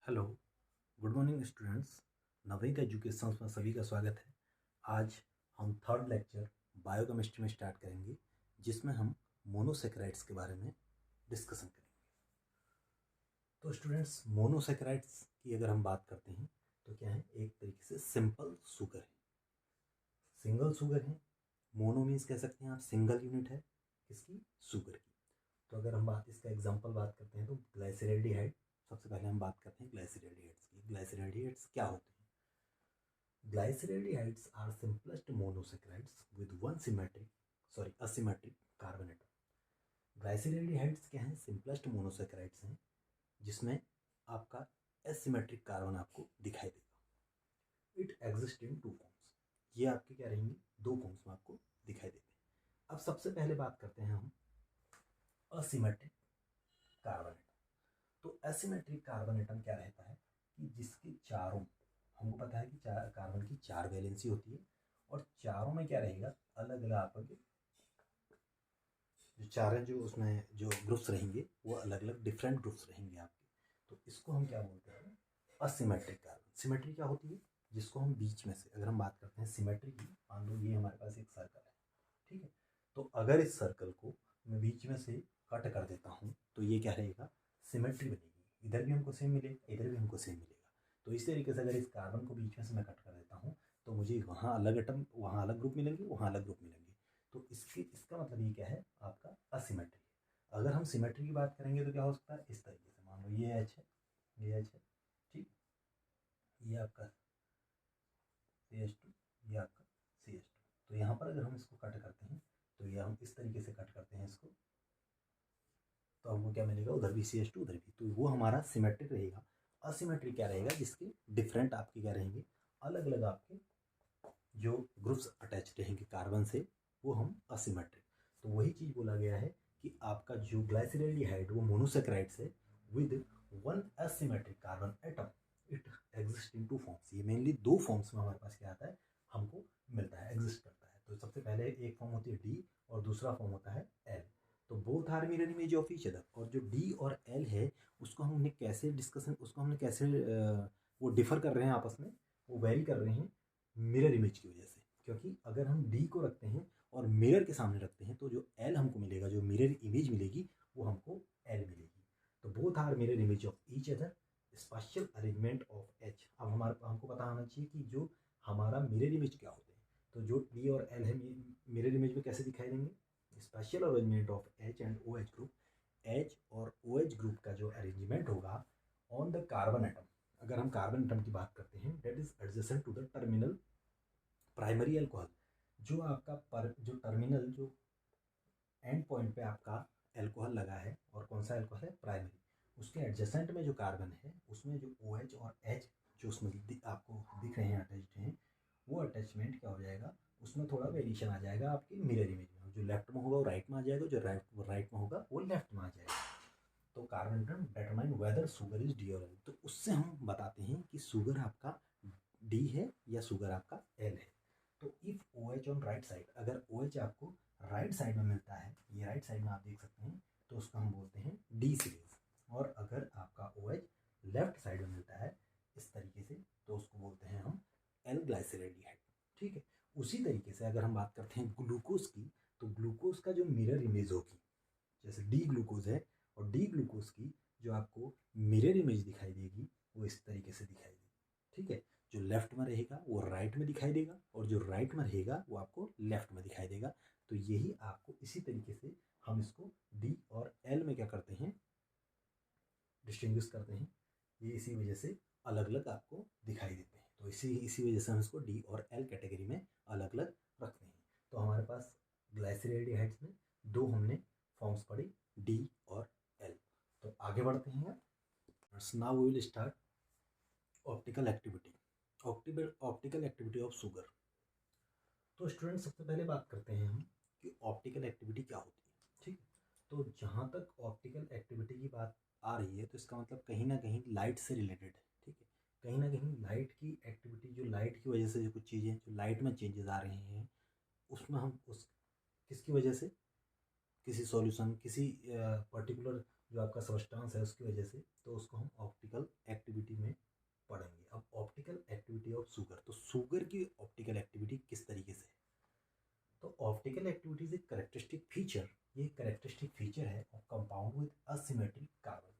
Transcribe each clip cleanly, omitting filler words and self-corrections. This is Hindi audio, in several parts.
Hello, good morning students. Navneet education में सभी का स्वागत है। आज हम थर्ड लेक्चर बायोकेमिस्ट्री में स्टार्ट करेंगे, जिसमें हम मोनोसेकेराइड्स के बारे में डिस्कशन करेंगे। तो स्टूडेंट्स, मोनोसेकेराइड्स की अगर हम बात करते हैं तो क्या है, एक तरीके से सिंपल शुगर है, सिंगल शुगर है। मोनो मीन्स कह सकते हैं आप सिंगल यूनिट है किसकी, शुगर की। तो अगर हम इसका एग्जाम्पल बात करते हैं तो ग्लाइसरॉल्डिहाइड। सबसे पहले हम बात करते हैं ग्लाइसरॉल्डिहाइड्स की। ग्लाइसरॉल्डिहाइड्स क्या होते हैं? Glyceraldehydes are simplest monosaccharides with one asymmetric carbon atom. Glyceraldehydes क्या हैं? सिंपलेस्ट मोनोसेक्राइड्स हैं जिसमें आपका एसिमेट्रिक कार्बन आपको दिखाई देगा। It exist in two forms. ये आपके क्या रहेंगे, दो फॉर्म्स में आपको दिखाई देते हैं। अब सबसे पहले बात करते हैं हम असिमेट्रिक कार्बन एटम। तो एसिमेट्रिक कार्बन एटम क्या रहता है कि जिसके चारों, हमको पता है कि कार्बन की चार वैलेंसी होती है और चारों में क्या रहेगा, अलग अलग आपके जो चार जो उसमें जो ग्रुप्स रहेंगे वो अलग अलग डिफरेंट ग्रुप्स रहेंगे आपके। तो इसको हम क्या बोलते हैं, असिमेट्रिक कार्बन। सिमेट्री क्या होती है, जिसको हम बीच में से, अगर हम बात करते हैं सिमेट्री की, मान लो ये हमारे पास एक सर्कल है, ठीक है। तो अगर इस सर्कल को मैं बीच में से कट कर देता हूँ तो ये क्या रहेगा, सिमेट्री बनेगी। इधर भी हमको सेम मिलेगा, इधर भी हमको सेम मिलेगा। तो इस तरीके से अगर इस कार्बन को बीच में से मैं कट कर देता हूँ तो मुझे वहाँ अलग एटम, वहाँ अलग ग्रुप मिलेंगे, वहाँ अलग ग्रुप मिलेंगे। तो इसका मतलब ये क्या है, आपका असिमेट्री है। अगर हम सिमेट्री की बात करेंगे तो क्या हो सकता है, इस तरीके से मान लो ये एच है, ये एच है, ठीक। ये आपका CH2, ये आपका CH2। तो यहाँ पर अगर हम इसको कट करते हैं तो ये हम इस तरीके से कट करते हैं इसको, तो हमको क्या मिलेगा, उधर भी CH2 उधर भी, तो वो हमारा सिमेट्रिक रहेगा। असिमेट्रिक क्या रहेगा, जिसके डिफरेंट आपके क्या रहेंगे, अलग अलग आपके जो ग्रुप्स अटैच रहेंगे कार्बन से, वो हम असिमेट्रिक। तो वही चीज़ बोला गया है कि आपका जो ग्लाइसरॉल्डिहाइड वो मोनोसेकेराइड्स है with one asymmetric carbon atom. It exist in two forms. ये मेनली दो फॉर्म्स में हमारे पास क्या आता है, हमको मिलता है, एग्जिस्ट करता है। तो सबसे पहले एक फॉर्म होती है डी और दूसरा फॉर्म होता है एल। तो both are mirror image of each other. और जो डी और एल है उसको हमने कैसे डिस्कशन, उसको हमने कैसे वो डिफर कर रहे हैं आपस में, वो वेरी कर रहे हैं मिरर इमेज की वजह से। क्योंकि अगर हम डी को रखते हैं और मिरर के सामने रखते हैं तो जो एल हमको मिलेगा, जो मिरर इमेज मिलेगी, वो हमको एल मिलेगी। तो both are mirror image of each other, special arrangement of H. अब हमको पता होना चाहिए कि जो हमारा मिरर इमेज क्या होते हैं। तो जो डी और एल है मिरर इमेज में कैसे दिखाई देंगे, special arrangement of H and O H group. H और ओ एच ग्रुप का जो अरेंजमेंट होगा ऑन द कार्बन एटम, अगर हम कार्बन एटम की बात करते हैं, that is adjacent to the terminal primary alcohol. जो आपका जो टर्मिनल, जो एंड पॉइंट पे आपका अल्कोहल लगा है, और कौन सा अल्कोहल है, प्राइमरी, उसके एडजेसेंट में जो कार्बन है उसमें जो OH और H जो उसमें आपको दिख रहे हैं अटैच्ड हैं, वो अटैचमेंट क्या हो जाएगा, उसमें थोड़ा वेरिएशन आ जाएगा आपकी मिरर इमेज में। जो लेफ्ट में होगा वो राइट में आ जाएगा, जो राइट में होगा वो लेफ्ट में आ जाएगा। तो carbon atom determine whether sugar is D और एल। तो उससे हम बताते हैं कि शुगर आपका डी है या शुगर आपका एल है। तो if OH on right side, अगर OH आपको राइट साइड में मिलता है, ये राइट साइड में आप देख सकते हैं, तो उसको हम बोलते हैं डी सीरीज। और अगर आपका OH लेफ्ट साइड में मिलता है इस तरीके से, तो उसको बोलते हैं हम एल ग्लाइसरॉल्डिहाइड, ठीक है। उसी तरीके से अगर हम बात करते हैं ग्लूकोज की, तो ग्लूकोज का जो मिरर इमेज होगी, जैसे डी ग्लूकोज है, और डी ग्लूकोज की जो आपको मिरर इमेज दिखाई देगी वो इस तरीके से दिखाई देगी, ठीक है। जो लेफ्ट में रहेगा वो राइट में दिखाई देगा, और जो राइट में रहेगा वो आपको लेफ्ट में दिखाई देगा। तो यही आपको इसी तरीके से हम इसको डी और एल में क्या करते हैं, डिस्टिंग्विश करते हैं। ये इसी वजह से अलग अलग आपको दिखाई देते हैं। तो इसी वजह से हम इसको डी और एल कैटेगरी में अलग अलग रखते हैं। तो हमारे पास ग्लाइसरॉल्डिहाइड्स में दो हमने फॉर्म्स पढ़ी, डी और एल। तो आगे बढ़ते हैं। Now we will start optical activity. Optical activity of sugar. तो स्टूडेंट, सबसे पहले बात करते हैं हम कि ऑप्टिकल एक्टिविटी क्या होती है, ठीक। तो जहाँ तक ऑप्टिकल एक्टिविटी की बात आ रही है तो इसका मतलब कहीं ना कहीं लाइट से रिलेटेड है, ठीक है। कहीं ना कहीं लाइट की एक्टिविटी, जो लाइट की वजह से जो कुछ चीज़ें, जो लाइट में चेंजेस आ रहे हैं, उसमें हम उस किसकी वजह से, किसी सॉल्यूशन, किसी पर्टिकुलर जो आपका सब्सटेंस है उसकी वजह से, तो उसको हम ऑप्टिकल एक्टिविटी ऑफ शुगर। तो शुगर की ऑप्टिकल एक्टिविटी किस तरीके से है? तो optical activity is a characteristic feature, ये करेक्टरिस्टिक फीचर है of compound with asymmetric carbon.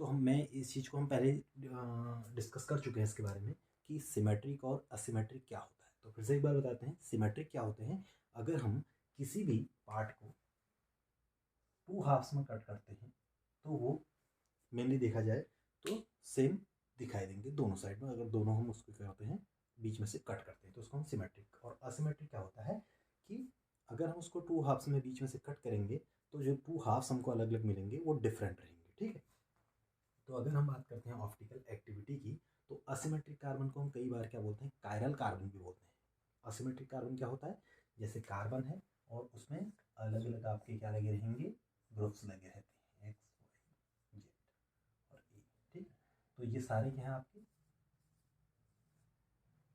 तो मैं इस चीज़ को हम पहले डिस्कस कर चुके हैं इसके बारे में कि सिमेट्रिक और असिमेट्रिक क्या होता है। तो फिर से एक बार बताते हैं, सिमेट्रिक क्या होते हैं, अगर हम किसी भी पार्ट को टू हाफ्स में कट करते हैं तो वो मेनली देखा जाए तो सेम दिखाई देंगे दोनों साइड में। अगर दोनों हम उसको क्या करते हैं बीच में से कट करते हैं तो उसको हम सिमेट्रिक। और असिमेट्रिक क्या होता है कि अगर हम उसको टू हाफ्स में बीच में से कट करेंगे तो जो टू हाफ्स हमको अलग अलग मिलेंगे वो डिफरेंट रहेंगे, ठीक है। तो अगर हम बात करते हैं ऑप्टिकल एक्टिविटी की, तो असिमेट्रिक कार्बन को हम कई बार क्या बोलते हैं, कायरल कार्बन भी बोलते हैं। असिमेट्रिक कार्बन क्या होता है, जैसे कार्बन है और उसमें अलग अलग आपके क्या लगे रहेंगे, ग्रुप्स लगे रहते हैं, एक्स वाई जेड और ए, ठीक। तो ये सारे क्या हैं आपके,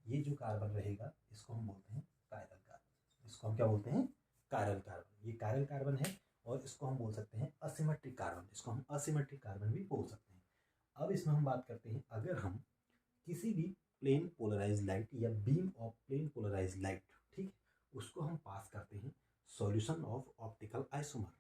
ये जो कार्बन रहेगा इसको हम बोलते हैं कायरल कार्बन। इसको हम क्या बोलते हैं, कायरल कार्बन। ये कायरल कार्बन है और इसको हम बोल सकते हैं असिमेट्रिक कार्बन। इसको हम असिमेट्रिक कार्बन भी बोल सकते हैं। अब इसमें हम बात करते हैं, अगर हम किसी भी प्लेन पोलराइज लाइट या beam of plane polarise light, ठीक, उसको हम पास करते हैं solution of optical isomer.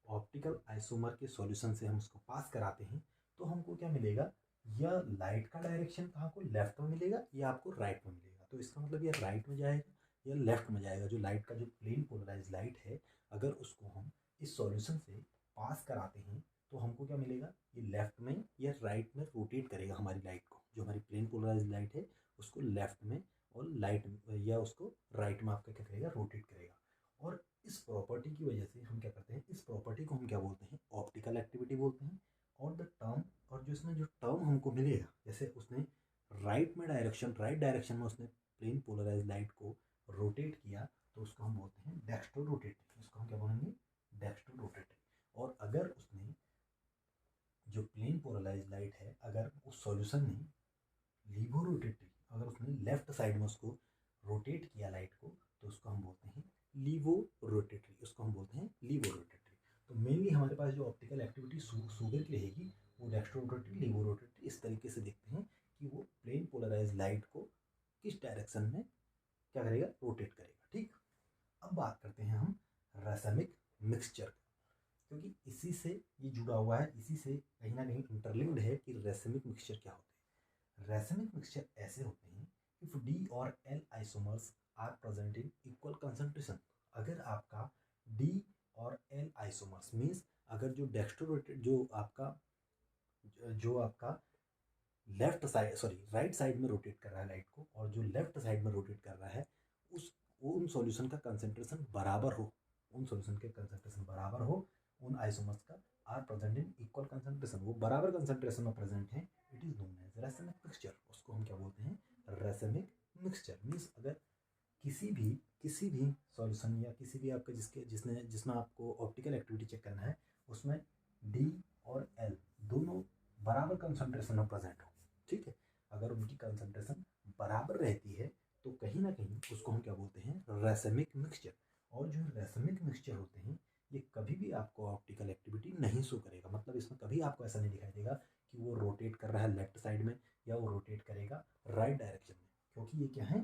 Optical isomer के सॉल्यूशन से हम उसको पास कराते हैं तो हमको क्या मिलेगा, या लाइट का डायरेक्शन कहाँ को लेफ्ट में मिलेगा या आपको राइट में मिलेगा। तो इसका मतलब ये राइट में जाएगा या लेफ्ट में जाएगा। जो लाइट का जो प्लेन पोलराइज लाइट है, अगर उसको हम इस सॉल्यूशन से पास कराते हैं तो हमको क्या मिलेगा, ये लेफ्ट में या राइट में रोटेट करेगा हमारी लाइट को। जो हमारी प्लेन पोलराइज लाइट है उसको लेफ्ट में और लाइट या उसको राइट में आपका क्या करेगा, रोटेट करेगा। और इस प्रॉपर्टी की वजह से हम क्या करते हैं, इस प्रॉपर्टी को हम क्या बोलते हैं, ऑप्टिकल एक्टिविटी बोलते हैं। और द टर्म, और जो इसमें जो टर्म हमको मिलेगा, जैसे उसने राइट डायरेक्शन में उसने प्लेन पोलराइज लाइट को रोटेट किया तो उसको हम बोलते हैं डेक्स्ट्रो रोटेटरी। इसको हम क्या बोलेंगे, डेक्स्ट्रो रोटेटरी। और अगर उसने जो प्लेन पोलराइज लाइट है, अगर उस सॉल्यूशन ने लीवो रोटेटरी, अगर उसने लेफ्ट साइड में उसको रोटेट किया लाइट को, तो उसको हम बोलते हैं लीवो रोटेटरी। उसको हम बोलते हैं लीवो रोटेटरी। तो मेनली हमारे पास जो ऑप्टिकल एक्टिविटी शुगर की रहेगी वो डेक्स्ट्रो रोटेटरी, लीवो रोटेटरी, इस तरीके से देखते हैं कि वो प्लेन पोलराइज लाइट को किस डायरेक्शन में क्या करेगा, रोटेट करेगा, ठीक। अब बात करते हैं हम रासायनिक मिक्सचर, क्योंकि इसी से ये जुड़ा हुआ है, इसी से कहीं ना कहीं इंटरलिंक्ड है कि रासायनिक मिक्सचर क्या होते हैं। रासायनिक मिक्सचर ऐसे होते हैं इफ डी और L isomers are present in equal concentration. अगर आपका डी और एल आइसोमर्स मीन्स अगर जो डेक्स्ट्रोरोटेट जो आपका left side sorry right side में रोटेट कर रहा है लाइट को, और जो लेफ्ट साइड में रोटेट कर रहा है उस उन सॉल्यूशन का कंसंट्रेशन बराबर हो, उन सॉल्यूशन के कंसंट्रेशन बराबर हो, उन आइसोमर्स का are present in equal concentration, वो बराबर कंसंट्रेशन में प्रेजेंट है, इट इज नोन एज रासायनिक मिक्सचर। उसको हम क्या बोलते हैं, रासायनिक मिक्सचर। मीन्स अगर किसी भी सॉल्यूशन या किसी भी आपका जिसमें आपको ऑप्टिकल एक्टिविटी चेक करना है, उसमें डी और एल दोनों बराबर कंसंट्रेशन में प्रेजेंट हो, ठीक है। अगर उनकी कंसंट्रेशन बराबर रहती है तो कहीं ना कहीं उसको हम क्या बोलते हैं, रासायनिक मिक्सचर। और जो रासायनिक मिक्सचर होते हैं ये कभी भी आपको ऑप्टिकल एक्टिविटी नहीं शो करेगा। मतलब इसमें कभी आपको ऐसा नहीं दिखाई देगा कि वो रोटेट कर रहा है लेफ्ट साइड में या वो रोटेट करेगा राइट डायरेक्शन में, क्योंकि ये क्या है,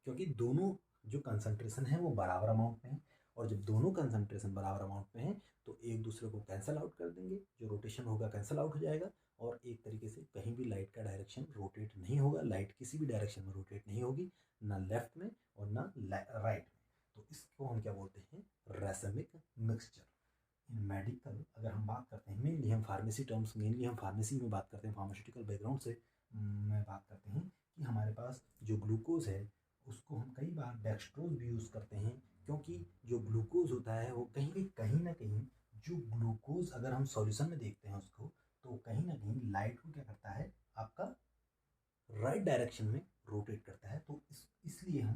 क्योंकि दोनों जो कंसंट्रेशन है वो बराबर अमाउंट में है। और जब दोनों कंसंट्रेशन बराबर अमाउंट में है तो एक दूसरे को कैंसिल आउट कर देंगे, जो रोटेशन होगा कैंसिल आउट हो जाएगा। और एक तरीके से कहीं भी लाइट का डायरेक्शन रोटेट नहीं होगा, लाइट किसी भी डायरेक्शन में रोटेट नहीं होगी, ना लेफ्ट में और ना राइट में। तो इसको हम क्या बोलते हैं, रासायनिक मिक्सचर। इन मेडिकल अगर हम बात करते हैं, मेनली हम फार्मेसी में बात करते हैं, फार्मास्यूटिकल बैकग्राउंड से में बात करते हैं कि हमारे पास जो ग्लूकोज है उसको हम कई बार डेक्सट्रोज भी यूज़ करते हैं, क्योंकि जो ग्लूकोज होता है वो कहीं ना कहीं जो ग्लूकोज अगर हम सॉल्यूशन में देखते हैं उसको, तो कहीं ना कहीं लाइट को क्या करता है, आपका राइट डायरेक्शन में रोटेट करता है। तो इसलिए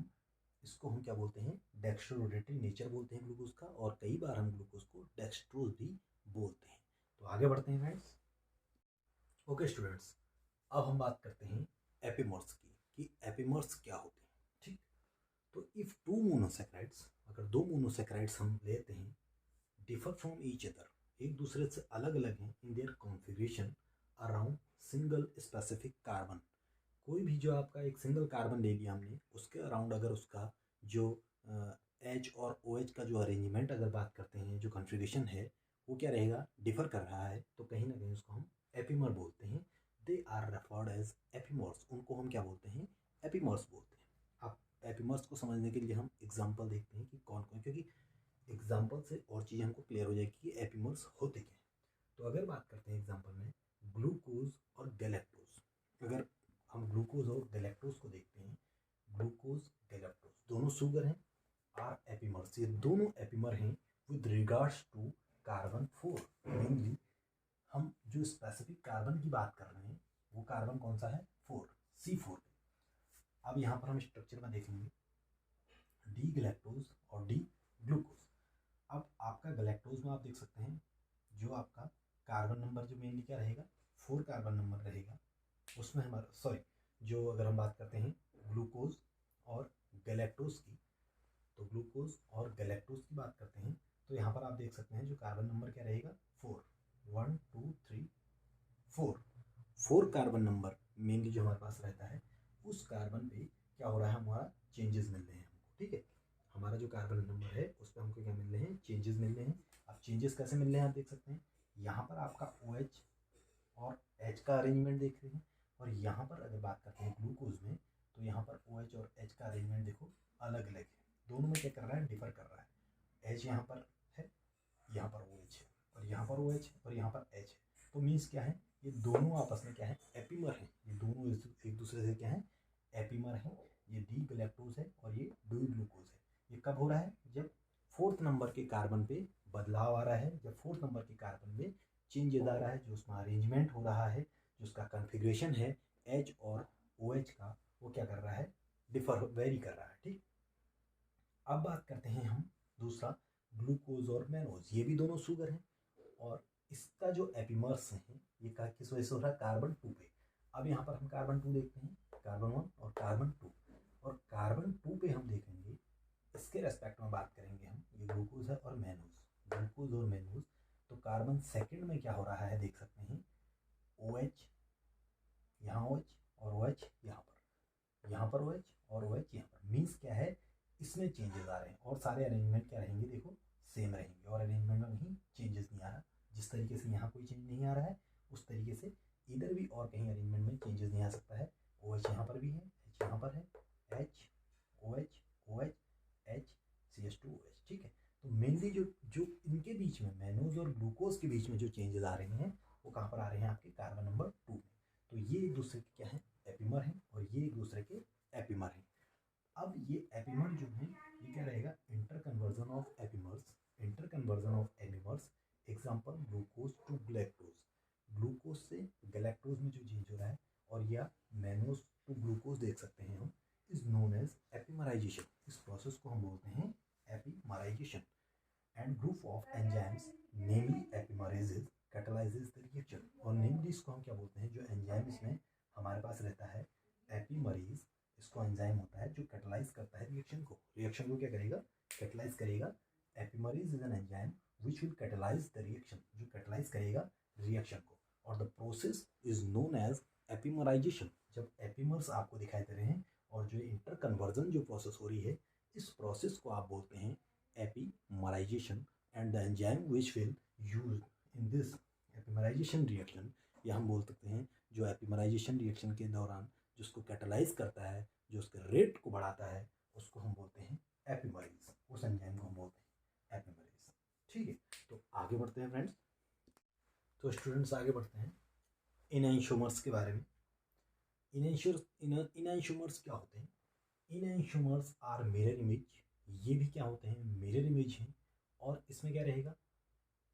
इसको हम क्या बोलते हैं, डेक्स्ट्रो रोटेटरी नेचर बोलते हैं ग्लूकोज का, और कई बार हम ग्लूकोज को डेक्स्ट्रोज भी बोलते हैं। तो आगे बढ़ते हैं फ्रेंड्स। ओके स्टूडेंट्स, अब हम बात करते हैं एपिमर्स की, कि एपिमर्स क्या होते हैं, ठीक। तो इफ टू मोनोसैकेराइड्स, अगर दो मोनोसैकेराइड्स हम लेते हैं, डिफर फ्रॉम ईच अदर, एक दूसरे से अलग अलग हैं in their configuration around single specific carbon, कोई भी जो आपका एक सिंगल कार्बन ले लिया हमने, उसके अराउंड अगर उसका जो एच और ओ एच का जो अरेंजमेंट अगर बात करते हैं, जो कॉन्फ़िगरेशन है वो क्या रहेगा, डिफर कर रहा है, तो कहीं ना कहीं उसको हम एपीमर बोलते हैं। They are referred as epimers, उनको हम क्या बोलते हैं, एपीमर्स बोलते हैं। अब एपीमर्स को समझने के लिए हम एग्जाम्पल देखते हैं कि कौन कौन, क्योंकि एग्जाम्पल से और चीज़ें हमको क्लियर हो जाएगी कि एपीमर्स होते क्या हैं। तो अगर बात करते हैं एग्जाम्पल में ग्लूकोज और गैलेक्टोज, अगर हम ग्लूकोज और गैलेक्टोज को देखते हैं, ग्लूकोज गैलेक्टोज दोनों शुगर हैं, आर एपीमर्स, ये दोनों एपीमर हैं with regards to carbon 4। Mainly हम जो स्पेसिफिक कार्बन की बात कर रहे हैं वो कार्बन कौन सा है, 4, C4। अब यहाँ पर हम स्ट्रक्चर में देखेंगे डी गैलेक्टोज और डी ग्लूकोज। अब आपका गैलेक्टोज में आप देख सकते हैं जो आपका कार्बन नंबर जो मेनली क्या रहेगा, 4 कार्बन नंबर रहेगा, उसमें हमारा सॉरी, जो अगर हम बात करते हैं ग्लूकोज और गैलेक्टोज की, तो ग्लूकोज और गैलेक्टोज की बात करते हैं तो यहाँ पर आप देख सकते हैं जो कार्बन नंबर क्या रहेगा, 4, 1 2 3 4, 4 कार्बन नंबर मेनली जो हमारे पास रहता है, उस कार्बन पे क्या हो रहा है, हमारा चेंजेस मिल रहे हैं हमको, ठीक है। हमारा जो कार्बन नंबर है उस पर हमको क्या मिल रहे हैं, चेंजेस मिल रहे हैं। अब चेंजेस कैसे मिल रहे हैं आप देख सकते हैं, यहाँ पर आपका OH और H का अरेंजमेंट देख रहे हैं, और यहाँ पर अगर बात करते हैं ग्लूकोज में, तो यहाँ पर OH और H का अरेंजमेंट देखो अलग अलग है, दोनों में क्या कर रहा है, डिफर कर रहा है। H यहाँ पर है, यहाँ पर OH है, और यहाँ पर OH है, और यहाँ पर H है। तो मीन्स क्या है, ये दोनों आपस में क्या है, एपीमर हैं, ये दोनों एक दूसरे से क्या है, एपीमर हैं। ये डी गैलेक्टोज है और ये डी ग्लूकोज है। ये कब हो रहा है, जब 4th नंबर के कार्बन पे बदलाव आ रहा है, जब 4th नंबर के कार्बन में चेंजेस आ रहा है, जो उसमें अरेंजमेंट हो रहा है, जो उसका कॉन्फ़िगरेशन है H और OH का, वो क्या कर रहा है, डिफर वेरी कर रहा है, ठीक। अब बात करते हैं हम दूसरा ग्लूकोज और मैनोज, ये भी दोनों शुगर हैं, और इसका जो एपीमर्स है ये किस वजह से हो रहा है, कार्बन 2 पे। अब यहाँ पर हम कार्बन 2 देखते हैं, कार्बन 1 और कार्बन 2, और कार्बन 2 पे हम देखेंगे, इसके रेस्पेक्ट में बात करेंगे हम, ये ग्लूकोज है और मैनोज, ग्लूकोज और मैनोज। तो कार्बन सेकंड में क्या हो रहा है देख सकते हैं, OH, यहाँ OH और OH यहाँ पर OH और OH यहाँ पर, मीन्स क्या है, इसमें चेंजेस आ रहे हैं, और सारे अरेंजमेंट क्या रहेंगे, देखो सेम रहेंगे, और अरेंजमेंट में कहीं चेंजेस नहीं आ रहा। जिस तरीके से यहाँ कोई चेंज नहीं आ रहा है, उस तरीके से इधर भी और कहीं अरेंजमेंट में चेंजेस नहीं आ सकता है। OH यहाँ पर भी है, H यहाँ पर है, H OH OH H CH2OH, ठीक है। तो मेनली जो जो इनके बीच में, मैनोज और ग्लूकोज के बीच में जो चेंजेस आ रहे हैं, वो कहाँ पर आ रहे हैं, आपके कार्बन नंबर 2 में। तो ये एक दूसरे के क्या है, एपीमर हैं, और ये एक दूसरे के एपीमर हैं। अब ये एपीमर जो है ये क्या रहेगा, interconversion of epimers, interconversion of epimers. Example glucose to galactose, glucose से गैलेक्टोज में जो चेंज हो रहा है, और या मैनोज टू ग्लूकोज देख सकते हैं हम, इज नोन एज एपीमराइजेशन। इस प्रोसेस को हम बोलते हैं epimerization. And group of enzymes namely epimerases catalyses the reaction, और नेमली इसको हम क्या बोलते हैं, जो एंजाइम इसमें हमारे पास रहता है एपीमरेज, इसको एंजाइम होता है जो कैटलाइज करता है रिएक्शन को, रिएक्शन को क्या करेगा, कैटलाइज करेगा। Epimerase is an enzyme which will catalyse the reaction, जो कैटलाइज करेगा रिएक्शन को, और the process is known as epimerization. जब एपीमर्स आपको दिखाई दे रहे हैं और जो इंटर कन्वर्जन जो प्रोसेस हो रही है, इस प्रोसेस को आप बोलते हैं epimerization. And the enzyme which will use in this epimerization reaction, या हम बोल सकते हैं जो एपीमराइजेशन रिएक्शन के दौरान जिसको कैटलाइज करता है, जो उसके रेट को बढ़ाता है, उसको हम बोलते हैं एपीमरेज, उस एंजाइम को हम बोलते हैं एपीमरेज, ठीक है। तो आगे बढ़ते हैं फ्रेंड्स, तो स्टूडेंट्स आगे बढ़ते हैं इनएंशोमर्स के बारे में। इनएंशोमर्स क्या होते हैं, इनएंशोमर्स आर मिरर इमेज, ये भी क्या होते हैं, मिरर इमेज हैं, और इसमें क्या रहेगा,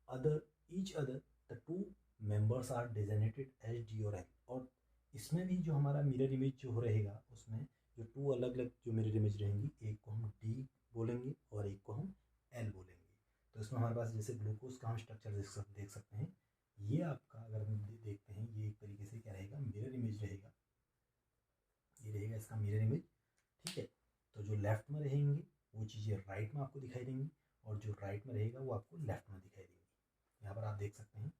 other each other the two members are designated as D और एल, और इसमें भी जो हमारा मिरर इमेज जो रहेगा, उसमें जो 2 अलग अलग जो मिरर इमेज रहेंगी, एक को हम डी बोलेंगे और एक को हम एल बोलेंगे। तो इसमें हमारे पास जैसे ग्लूकोज का हम स्ट्रक्चर देख सकते हैं, ये आपका अगर हम देखते हैं, ये एक तरीके से क्या रहेगा, मिरर इमेज रहेगा, ये रहेगा इसका मिरर इमेज, ठीक है। तो जो लेफ्ट में रहेंगे वो चीज़ें राइट में आपको दिखाई देंगी, और जो राइट में रहेगा वो आपको लेफ्ट में दिखाई देंगी। यहाँ पर आप देख सकते हैं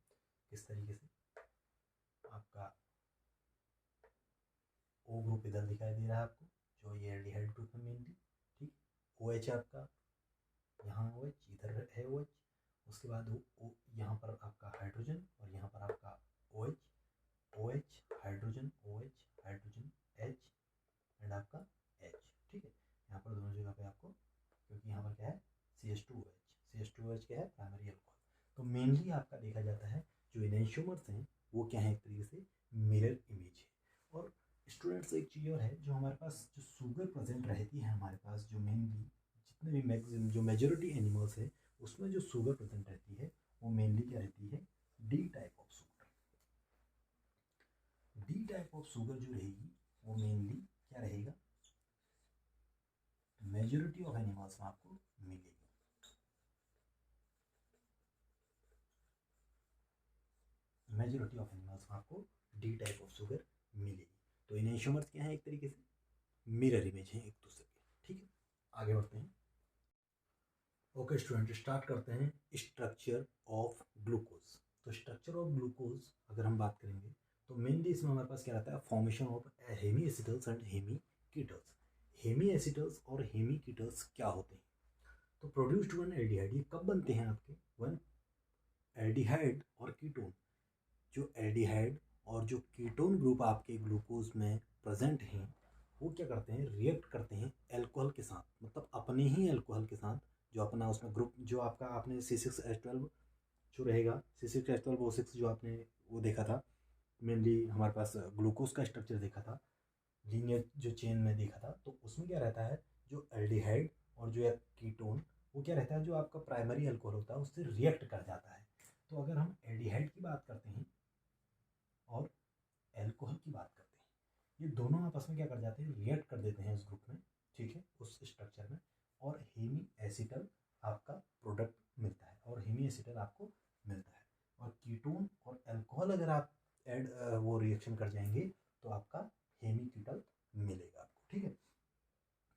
किस तरीके से आपका O ग्रुप इधर दिखाई दे रहा है आपको, जो ये एल्डिहाइड ग्रुप है मेनली, ठीक। OH है आपका, यहाँ OH, इधर है OH, उसके बाद यहाँ पर आपका हाइड्रोजन और यहाँ पर आपका OH, OH hydrogen, OH hydrogen, H and आपका H, ठीक है। यहाँ पर दोनों जगह पे आपको, क्योंकि यहाँ पर क्या है CH2OH, CH2OH क्या है प्राइमरी अल्कोहल। तो मेनली आपका देखा जाता है जो इनैंशियोमर्स हैं वो क्या है, एक तरीके से मिरर इमेज है। और स्टूडेंट्स एक चीज़ और है, जो हमारे पास जो शुगर प्रेजेंट रहती है हमारे पास, जो मेनली जितने भी मैक्सिमम जो मेजोरिटी एनिमल्स है उसमें जो शुगर प्रेजेंट रहती है वो मेनली क्या रहती है, D type of sugar. D type of sugar जो रहेगी वो मेनली क्या रहेगा, मेजोरिटी ऑफ एनिमल्स में आपको मिलेगी। मेजोरिटी ऑफ एनिमल्स में आपको डी टाइप ऑफ शुगर मिलेगी। तो इनैंशियोमर्स क्या है, एक तरीके से मिरर इमेज है एक दूसरे के, ठीक है। आगे बढ़ते हैं। ओके स्टूडेंट, स्टार्ट करते हैं स्ट्रक्चर ऑफ ग्लूकोज। तो स्ट्रक्चर ऑफ ग्लूकोज अगर हम बात करेंगे तो मेनली इसमें हमारे पास क्या रहता है, formation of hemiacetals and hemiketals. Hemiacetals और हेमी कीटल्स क्या होते हैं, तो प्रोड्यूस्ड वन एल्डिहाइड, ये कब बनते हैं आपके, वन एल्डिहाइड और कीटोन। जो एल्डिहाइड और जो कीटोन ग्रुप आपके ग्लूकोज में प्रेजेंट हैं वो क्या करते हैं, रिएक्ट करते हैं एल्कोहल के साथ, मतलब अपने ही एल्कोहल के साथ, जो अपना उसमें ग्रुप जो आपका आपने C6H12 जो रहेगा, C6H12O6 जो आपने वो देखा था, मेनली हमारे पास ग्लूकोज का स्ट्रक्चर देखा था, लीनियर जो चेन में देखा था, तो उसमें क्या रहता है, जो एल्डिहाइड और जो कीटोन वो क्या रहता है, जो आपका प्राइमरी अल्कोहल होता है उससे रिएक्ट कर जाता है। तो अगर हम एल्डिहाइड की बात करते हैं और एल्कोहल की बात करते हैं, ये दोनों आपस में क्या कर जाते हैं, रिएक्ट कर देते हैं उस ग्रुप में, ठीक है, उस स्ट्रक्चर में, और हेमी एसिटल आपका प्रोडक्ट मिलता है, और हेमी एसिटल आपको मिलता है। और कीटोन और अल्कोहल अगर आप ऐड वो रिएक्शन कर जाएंगे तो आपका हेमी कीटल मिलेगा आपको, ठीक है।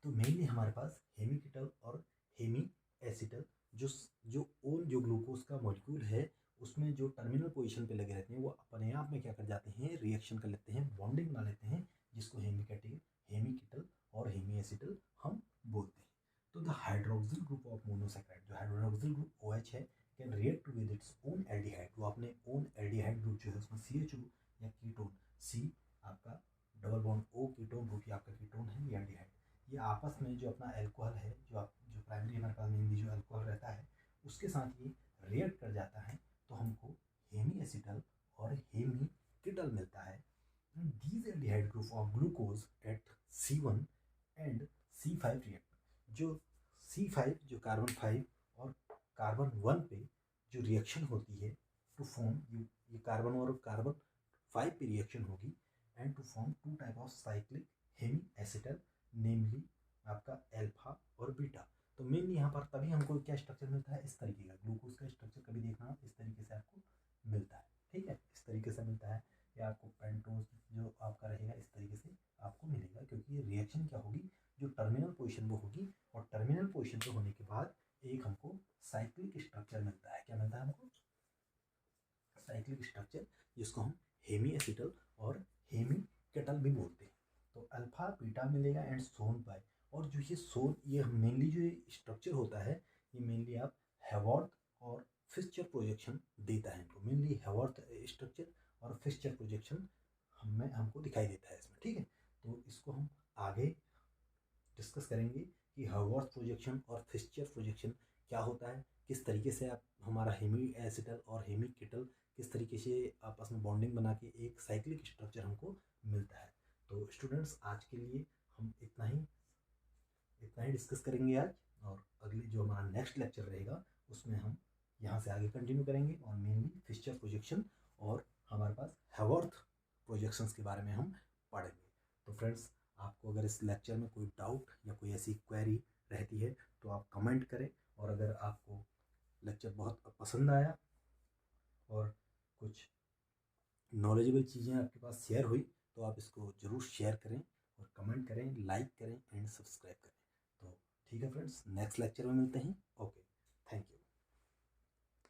तो मेनली हमारे पास हेमी कीटल और हेमी एसिटल जो जो ग्लूकोज का मॉलिक्यूल है उसमें जो टर्मिनल पोजीशन पे लगे रहते हैं वो अपने आप में क्या कर जाते हैं, रिएक्शन कर लेते हैं, बॉन्डिंग बना लेते हैं, जिसको हेमी कीटल और हेमी एसिटल हम बोलते हैं। तो the hydroxyl group of monosaccharide, जो हाइड्रोक्सिल ग्रुप OH है, can react with its own aldehyde, वो अपने ओन एल्डिहाइड ग्रुप जो है उसमें CH2 या कीटोन, C आपका double bond O ketone group, ये आपका कीटोन है, ये एल्डिहाइड, ये आपस में जो अपना अल्कोहल है, जो प्राइमरी हमारे पास मेनली जो अल्कोहल रहता है उसके साथ ये रिएक्ट कर जाता है, तो हमको हेमी एसिटल और हेमी कीटल मिलता है। These aldehyde group of glucose at C1 and C5 react, जो C5 जो कार्बन 5 और कार्बन 1 पे जो रिएक्शन होती है टू फॉर्म, ये कार्बन और कार्बन 5 पे रिएक्शन होगी and to form two type of cyclic hemiacetal, namely आपका अल्फा और बीटा। तो मेनली यहाँ पर तभी हमको क्या स्ट्रक्चर मिलता है, इस तरीके का ग्लूकोज का स्ट्रक्चर कभी देखना इस तरीके से आपको मिलता है, ठीक है, इस तरीके से मिलता है, या आपको पेंटोज जो आपका रहेगा इस तरीके से आपको मिलेगा, क्योंकि ये रिएक्शन क्या होगी, जो टर्मिनल पोजीशन वो होगी, और टर्मिनल पोजीशन पे होने के बाद एक हमको साइक्लिक स्ट्रक्चर मिलता है, क्या मिलता है हमको, साइक्लिक स्ट्रक्चर, जिसको हम हेमी एसिटल और हेमी कीटल भी बोलते हैं। तो अल्फा बीटा मिलेगा एंड सोन बाय, और जो ये मेनली जो स्ट्रक्चर होता है ये मेनली आप हैवर्थ और फिस्चर प्रोजेक्शन देता है हमको, मेनली हैवर्थ स्ट्रक्चर और फिस्चर प्रोजेक्शन हमको दिखाई देता है इसमें, ठीक है। तो इसको हम आगे डिस्कस करेंगे कि हैवर्थ प्रोजेक्शन और फिस्चर प्रोजेक्शन क्या होता है, किस तरीके से आप हमारा हेमी एसिटल और हेमी कीटल किस तरीके से आपस में बॉन्डिंग बना के एक साइक्लिक स्ट्रक्चर हमको मिलता है। तो स्टूडेंट्स आज के लिए हम इतना ही डिस्कस करेंगे आज, और अगली जो हमारा नेक्स्ट लेक्चर रहेगा उसमें हम यहाँ से आगे कंटिन्यू करेंगे, और मेनली फिस्चर प्रोजेक्शन और हमारे पास हैवर्थ प्रोजेक्शंस के बारे में हम पढ़ेंगे। तो फ्रेंड्स, आपको अगर इस लेक्चर में कोई डाउट या कोई ऐसी क्वेरी रहती है तो आप कमेंट करें, और अगर आपको लेक्चर बहुत पसंद आया और कुछ नॉलेजेबल चीज़ें आपके पास शेयर हुई तो आप इसको ज़रूर शेयर करें और कमेंट करें, लाइक करें एंड सब्सक्राइब करें। तो ठीक है फ्रेंड्स, नेक्स्ट लेक्चर में मिलते हैं। Okay, thank you.